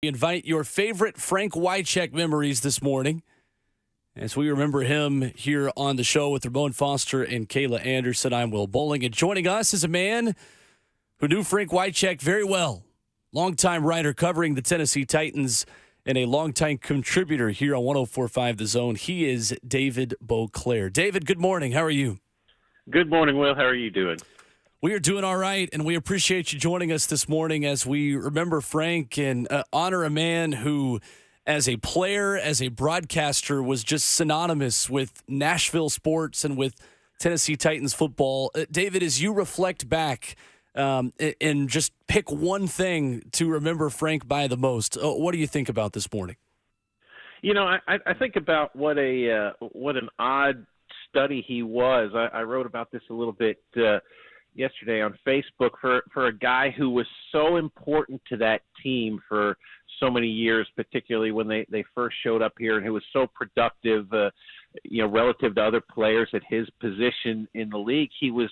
We invite your favorite Frank Wycheck memories this morning as we remember him here on the show with Ramon Foster and Kayla Anderson. I'm Will Bowling, and joining us is a man who knew Frank Wycheck very well. Longtime writer covering the Tennessee Titans and a longtime contributor here on 104.5 The Zone. He is David Boclair. David, good morning. How are you? Good morning, Will. How are you doing? We are doing all right, and we appreciate you joining us this morning as we remember Frank and honor a man who, as a player, as a broadcaster, was just synonymous with Nashville sports and with Tennessee Titans football. David, as you reflect back and just pick one thing to remember Frank by the most, what do you think about this morning? You know, I think about what an odd study he was. I wrote about this a little bit yesterday on Facebook for a guy who was so important to that team for so many years, particularly when they first showed up here, and who was so productive, relative to other players at his position in the league. He was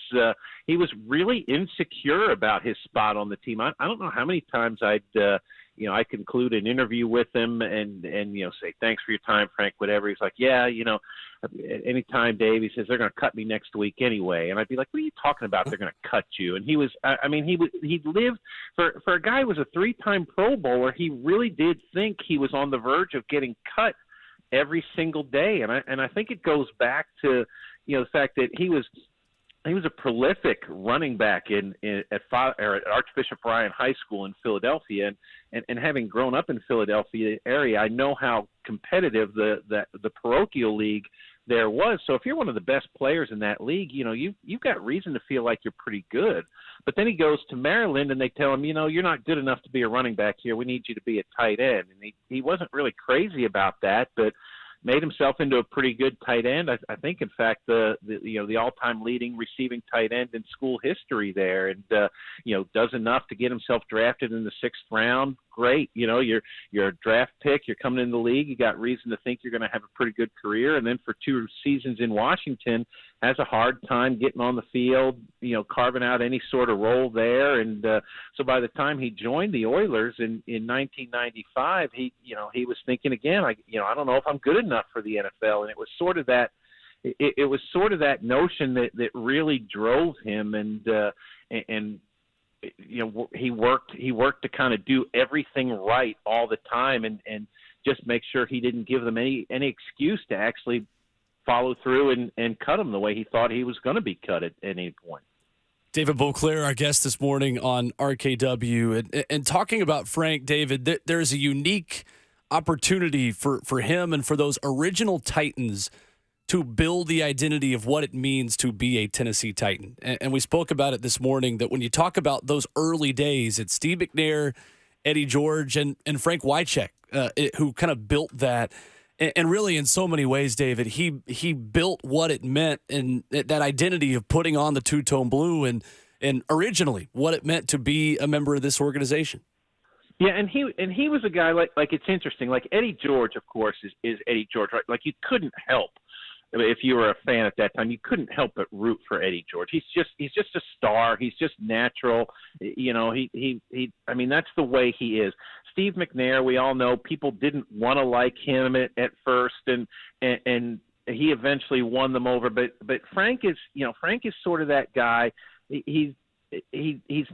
really insecure about his spot on the team. I don't know how many times I'd conclude an interview with him and say, thanks for your time, Frank, whatever. He's like, yeah, anytime, Dave, he says, they're going to cut me next week anyway. And I'd be like, what are you talking about? They're going to cut you. And he lived for a guy who was a 3-time Pro Bowler. He really did think he was on the verge of getting cut every single day. And I think it goes back to, the fact that he was a prolific running back at Archbishop Ryan High School in Philadelphia, and having grown up in Philadelphia area, I know how competitive the parochial league there was. So if you're one of the best players in that league, you've got reason to feel like you're pretty good. But then he goes to Maryland, and they tell him, you're not good enough to be a running back here. We need you to be a tight end. And he wasn't really crazy about that, but made himself into a pretty good tight end. I think, in fact, the all-time leading receiving tight end in school history there, and does enough to get himself drafted in the 6th round. Great, you're a draft pick. You're coming in the league. You got reason to think you're going to have a pretty good career. And then for 2 seasons in Washington, has a hard time getting on the field, carving out any sort of role there. And so by the time he joined the Oilers in 1995, he was thinking again, I don't know if I'm good enough for the NFL. And it was sort of that. It was sort of that notion that really drove him, and he worked to kind of do everything right all the time, and just make sure he didn't give them any excuse to actually follow through and cut him the way he thought he was going to be cut at any point. David Boclair, our guest this morning on RKW, and talking about Frank, David, there's a unique opportunity for him and for those original Titans to build the identity of what it means to be a Tennessee Titan. And we spoke about it this morning, that when you talk about those early days, it's Steve McNair, Eddie George, and Frank Wycheck who kind of built that. And really, in so many ways, David, he built what it meant, and that identity of putting on the two-tone blue, and originally what it meant to be a member of this organization. Yeah, and he was a guy like it's interesting. Like Eddie George, of course, is Eddie George, right? Like you couldn't help. If you were a fan at that time, you couldn't help but root for Eddie George. He's just a star. He's just natural. That's the way he is. Steve McNair, we all know people didn't want to like him at first, and he eventually won them over. But Frank is sort of that guy. He's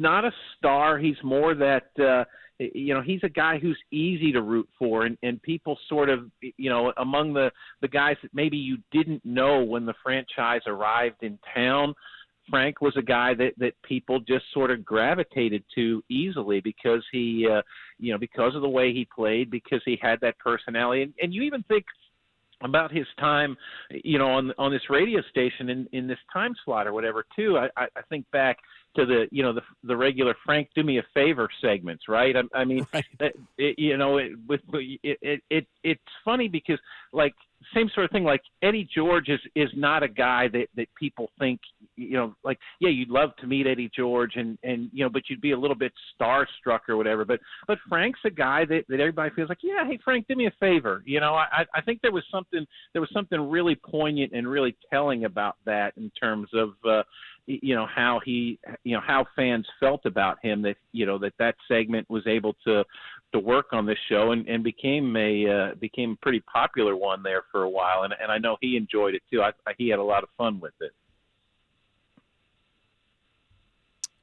not a star. He's more that he's a guy who's easy to root for, and people sort of, among the guys that maybe you didn't know when the franchise arrived in town, Frank was a guy that people just sort of gravitated to easily because he, because of the way he played, because he had that personality. And you even think about his time, on this radio station in this time slot or whatever too. I think back to the regular Frank, do me a favor segments, right? Right. It's funny because same sort of thing. Like Eddie George is not a guy that people think, you'd love to meet Eddie George and but you'd be a little bit starstruck or whatever. But Frank's a guy that everybody feels like, yeah, hey Frank, do me a favor. I think there was something really poignant and really telling about that in terms of how he, how fans felt about him, that, that segment was able to work on this show and became a pretty popular one there for a while. And I know he enjoyed it too. He had a lot of fun with it.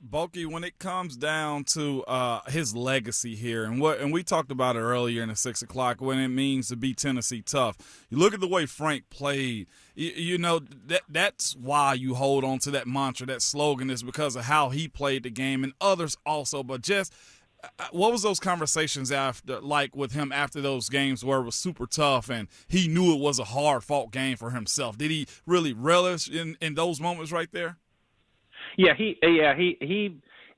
Bulky, when it comes down to his legacy here, and we talked about it earlier in the 6 o'clock, when it means to be Tennessee tough. You look at the way Frank played. That's why you hold on to that mantra, that slogan, is because of how he played the game, and others also. But just what was those conversations like with him after those games where it was super tough and he knew it was a hard fought game for himself? Did he really relish in those moments right there? Yeah, he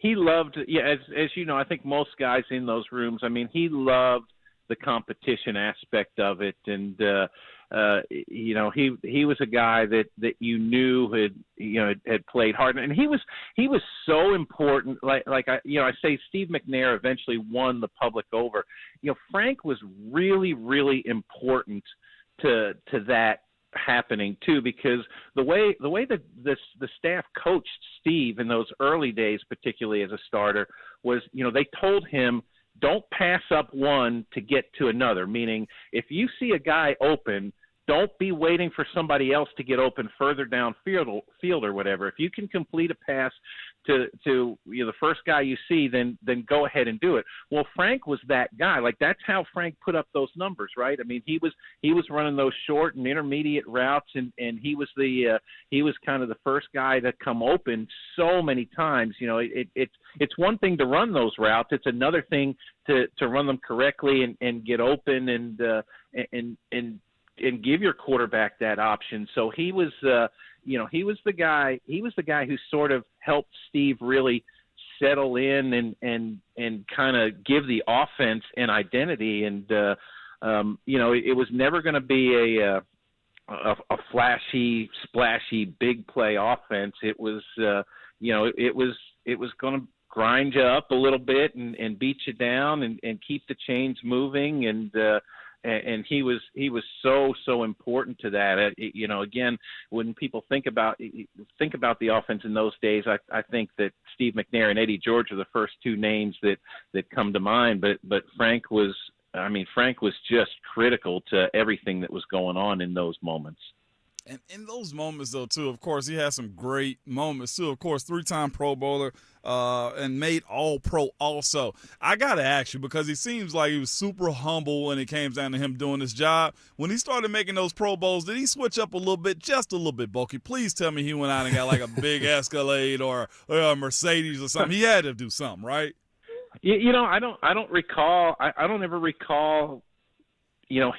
loved. Yeah, as you know, I think most guys in those rooms. I mean, he loved the competition aspect of it, and he was a guy that you knew had played hard, and he was so important. Like I say, Steve McNair eventually won the public over. Frank was really, really important to that happening too, because the way that the staff coached Steve in those early days, particularly as a starter, was they told him, don't pass up one to get to another. Meaning, if you see a guy open, don't be waiting for somebody else to get open further downfield or whatever. If you can complete a pass to the first guy you see, then go ahead and do it. Well, Frank was that guy. Like, that's how Frank put up those numbers, right? I mean, he was running those short and intermediate routes, and he was kind of the first guy to come open so many times. It's one thing to run those routes. It's another thing to run them correctly and get open and give your quarterback that option. So he was he was the guy who sort of helped Steve really settle in and kind of give the offense an identity. And it was never going to be a flashy, splashy, big play offense. It was it was going to grind you up a little bit and beat you down and keep the chains moving, and he was so important to that. Again, when people think about the offense in those days, I think that Steve McNair and Eddie George are the first two names that come to mind. But Frank was just critical to everything that was going on in those moments. And in those moments, though, too, of course, he had some great moments, too. Of course, 3-time Pro Bowler and made All-Pro also. I got to ask you, because he seems like he was super humble when it came down to him doing his job. When he started making those Pro Bowls, did he switch up a little bit, just a little bit, Bulky? Please tell me he went out and got like a big Escalade or a Mercedes or something. He had to do something, right? I don't recall. I don't ever recall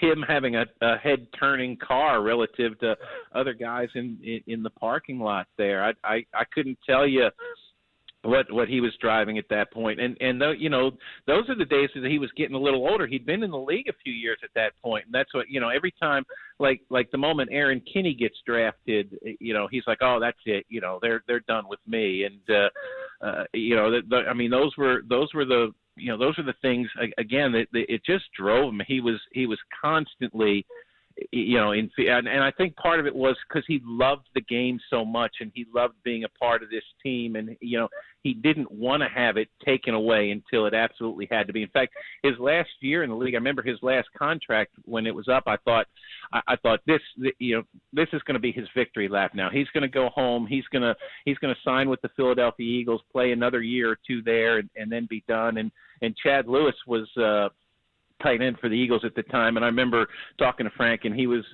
him having a head-turning car relative to other guys in the parking lot there. I couldn't tell you what he was driving at that point. And those are the days that he was getting a little older. He'd been in the league a few years at that point, and that's what every time, like the moment Aaron Kinney gets drafted, he's like, oh, that's it. They're done with me. And those were the those are the things, again, that it just drove him. He was constantly, and I think part of it was because he loved the game so much, and he loved being a part of this team, and he didn't want to have it taken away until it absolutely had to be. In fact, his last year in the league, I remember his last contract when it was up. I thought this is going to be his victory lap. Now he's going to go home. He's going to sign with the Philadelphia Eagles, play another year or two there, and then be done. And Chad Lewis was tight end for the Eagles at the time, and I remember talking to Frank, and he was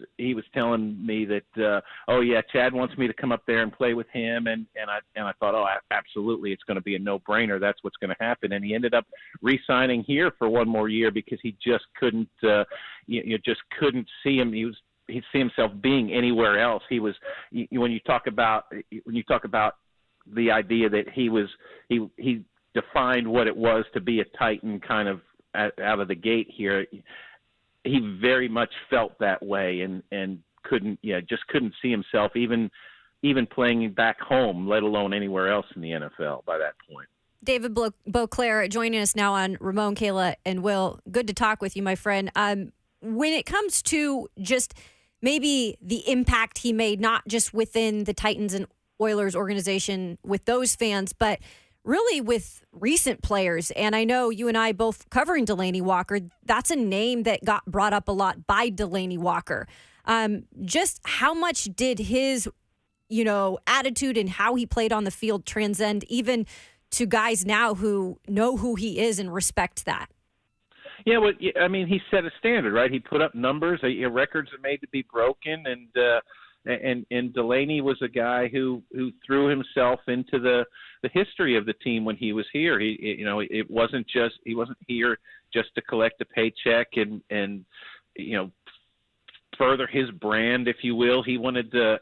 telling me that oh yeah, Chad wants me to come up there and play with him, and I thought, oh, absolutely, it's going to be a no-brainer. That's what's going to happen. And he ended up re-signing here for one more year because he just couldn't just couldn't see him. He'd see himself being anywhere else. He was when you talk about the idea that he defined what it was to be a Titan kind of out of the gate here. He very much felt that way and couldn't see himself even playing back home, let alone anywhere else in the NFL by that point. David Boclair joining us now on Ramon, Kayla, and Will. Good to talk with you, my friend. When it comes to just maybe the impact he made, not just within the Titans and Oilers organization with those fans, but really with recent players. And I know you and I both covering Delaney Walker, that's a name that got brought up a lot by Delaney Walker. Just how much did his, attitude and how he played on the field transcend even to guys now who know who he is and respect that? Yeah, well, I mean, he set a standard, right? He put up numbers. Records are made to be broken, and Delaney was a guy who threw himself into the history of the team when he was here. He wasn't here just to collect a paycheck and further his brand, if you will. He wanted to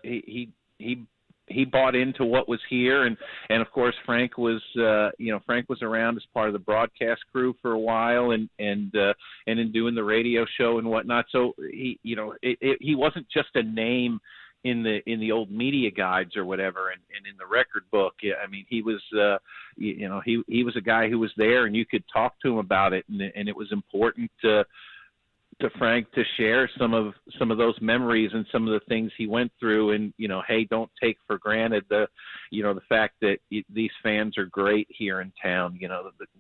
he bought into what was here, and of course Frank was around as part of the broadcast crew for a while, and in doing the radio show and whatnot. So he wasn't just a name in the old media guides or whatever, and in the record book. Yeah, I mean, he was he was a guy who was there, and you could talk to him about it, and it was important to Frank to share some of those memories and some of the things he went through. And, hey, don't take for granted the fact that these fans are great here in town.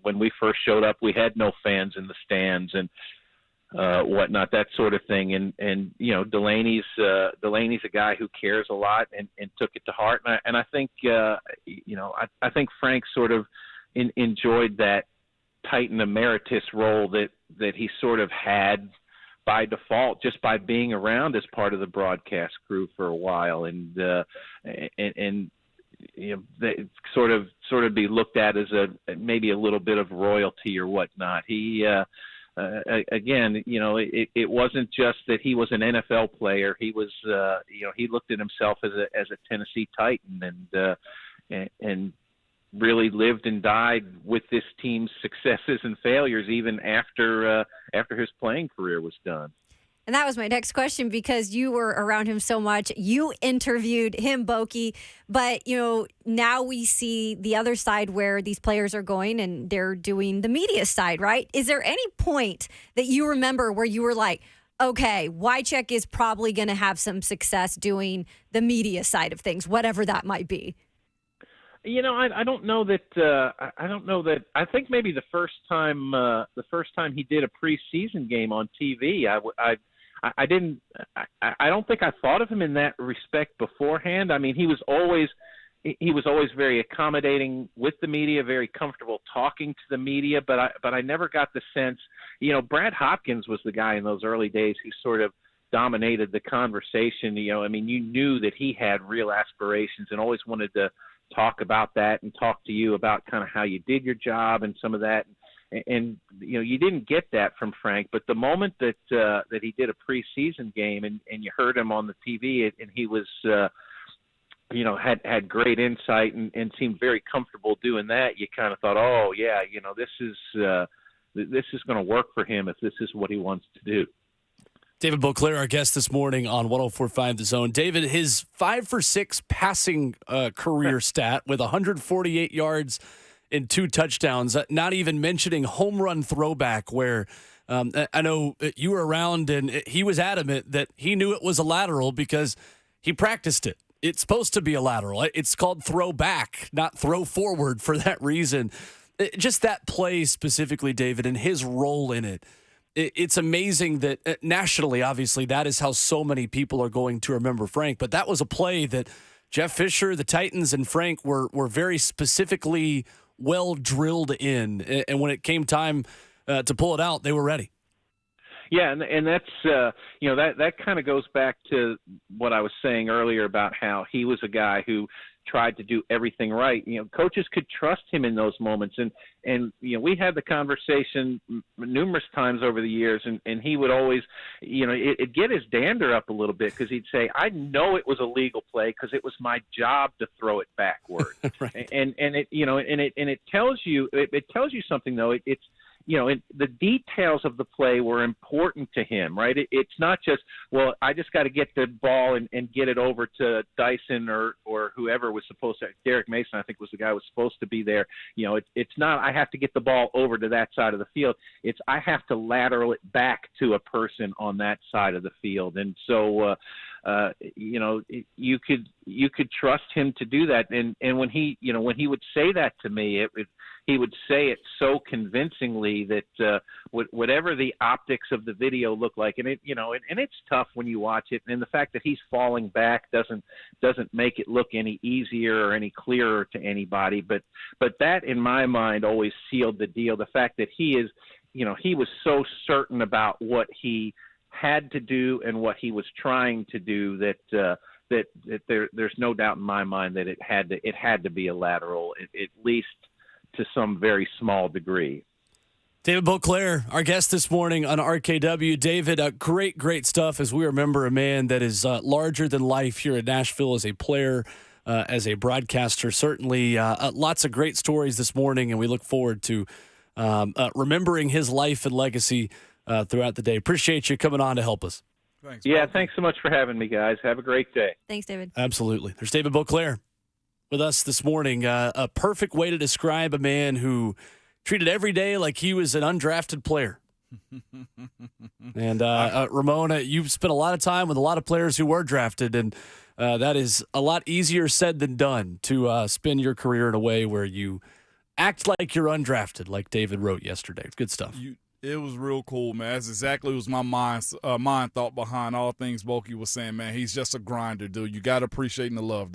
When we first showed up, we had no fans in the stands and whatnot, that sort of thing. And Delaney's a guy who cares a lot and took it to heart. And I think, I think Frank sort of enjoyed that Titan emeritus role that he sort of had by default, just by being around as part of the broadcast crew for a while, and they sort of be looked at as maybe a little bit of royalty or whatnot. He again, it wasn't just that he was an NFL player. He was he looked at himself as a Tennessee Titan, and really lived and died with this team's successes and failures, even after his playing career was done. And that was my next question, because you were around him so much. You interviewed him, Bokey, but now we see the other side where these players are going and they're doing the media side, right? Is there any point that you remember where you were like, okay, Wycheck is probably going to have some success doing the media side of things, whatever that might be? I don't know that. I don't know that. I think maybe the first time he did a preseason game on TV, I don't think I thought of him in that respect beforehand. I mean, he was always very accommodating with the media, very comfortable talking to the media. But I never got the sense. Brad Hopkins was the guy in those early days who sort of dominated the conversation. I mean, you knew that he had real aspirations and always wanted to talk about that and talk to you about kind of how you did your job and some of that. And you didn't get that from Frank, but the moment that he did a preseason game and you heard him on the TV and he was, had great insight and seemed very comfortable doing that, you kind of thought, oh yeah, this is going to work for him if this is what he wants to do. David Boclair, our guest this morning on 104.5 The Zone. David, his 5-for-6 passing career stat with 148 yards and 2 touchdowns, not even mentioning home run throwback, where I know you were around and he was adamant that he knew it was a lateral because he practiced it. It's supposed to be a lateral. It's called throw back, not throw forward for that reason. Just that play specifically, David, and his role in it. It's amazing that nationally, obviously, that is how so many people are going to remember Frank. But that was a play that Jeff Fisher, the Titans, and Frank were very specifically well drilled in. And when it came time to pull it out, they were ready. Yeah, and that's that kind of goes back to what I was saying earlier about how he was a guy who tried to do everything right. Coaches could trust him in those moments, and we had the conversation numerous times over the years, and he would always, it'd get his dander up a little bit because he'd say, "I know it was a legal play because it was my job to throw it backward," right. and it tells you something though. It's the details of the play were important to him, right? It's not just, well, I just got to get the ball and get it over to Dyson or whoever was supposed to. Derek Mason, I think, was the guy who was supposed to be there. It's not, I have to get the ball over to that side of the field. It's, I have to lateral it back to a person on that side of the field. And so, you could trust him to do that. And when he would say that to me, he would say it so convincingly that whatever the optics of the video look like, and it's tough when you watch it, and the fact that he's falling back doesn't make it look any easier or any clearer to anybody. But that, in my mind, always sealed the deal. The fact that he was so certain about what he had to do and what he was trying to do that there's no doubt in my mind that it had to be a lateral, at least to some very small degree. David Boclair, our guest this morning on RKW. David, great stuff as we remember a man that is larger than life here in Nashville as a player, as a broadcaster. Certainly lots of great stories this morning, and we look forward to remembering his life and legacy throughout the day. Appreciate you coming on to help us. Thanks. Yeah, thanks so much for having me, guys. Have a great day. Thanks, David. Absolutely. There's David Boclair with us this morning. A perfect way to describe a man who treated every day like he was an undrafted player. And Ramon, you've spent a lot of time with a lot of players who were drafted, and that is a lot easier said than done to spend your career in a way where you act like you're undrafted, like David wrote yesterday. Good stuff. It was real cool, man. That's exactly what was my mind thought behind all things Bulky was saying, man. He's just a grinder, dude. You got to appreciate the love.